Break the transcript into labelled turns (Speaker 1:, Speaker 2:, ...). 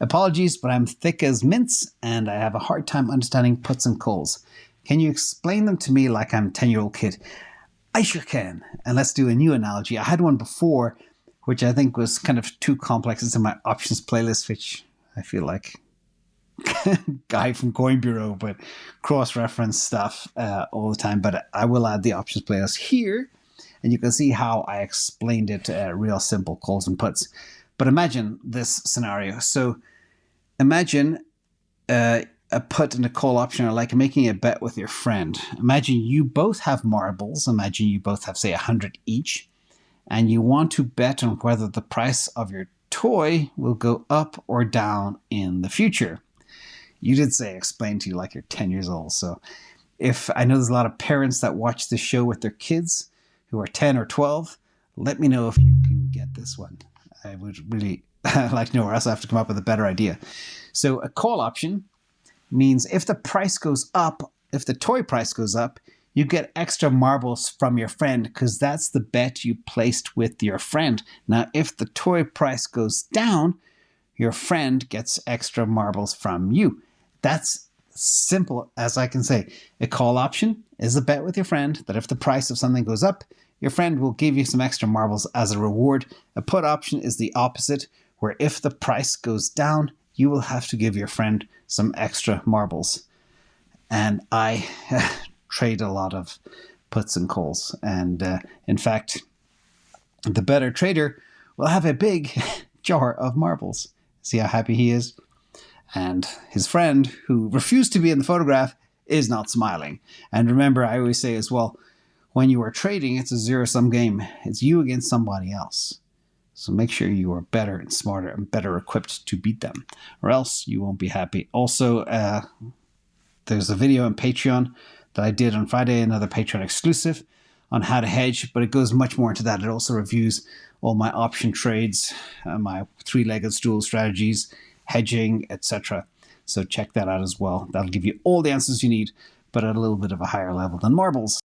Speaker 1: Apologies, but I'm thick as mince and I have a hard time understanding puts and calls. Can you explain them to me like I'm a 10-year-old kid? I sure can. And let's do a new analogy. I had one before, which I think was kind of too complex. It's in my options playlist, which I feel like guy from Coin Bureau, but cross-reference stuff all the time. But I will add the options playlist here, and you can see how I explained it, real simple calls and puts. But imagine this scenario. So imagine a put and a call option are like making a bet with your friend. Imagine you both have marbles. Imagine you both have, say, 100 each, and you want to bet on whether the price of your toy will go up or down in the future. You did say explain to you like you're 10 years old. So if I know there's a lot of parents that watch this show with their kids who are 10 or 12, let me know if you can get this one. I would really like to know, or else I have to come up with a better idea. So a call option means if the price goes up, if the toy price goes up, you get extra marbles from your friend because that's the bet you placed with your friend. Now, if the toy price goes down, your friend gets extra marbles from you. That's simple as I can say. A call option is a bet with your friend that if the price of something goes up, your friend will give you some extra marbles as a reward. A put option is the opposite, where if the price goes down, you will have to give your friend some extra marbles. And I trade a lot of puts and calls. And in fact, the better trader will have a big jar of marbles. See how happy he is? And his friend, who refused to be in the photograph, is not smiling. And remember, I always say as well, when you are trading, it's a zero-sum game. It's you against somebody else. So make sure you are better and smarter and better equipped to beat them, or else you won't be happy. Also, there's a video on Patreon that I did on Friday, another Patreon exclusive, on how to hedge, but it goes much more into that. It also reviews all my option trades, my three-legged stool strategies, hedging, etc. So check that out as well. That'll give you all the answers you need, but at a little bit of a higher level than marbles.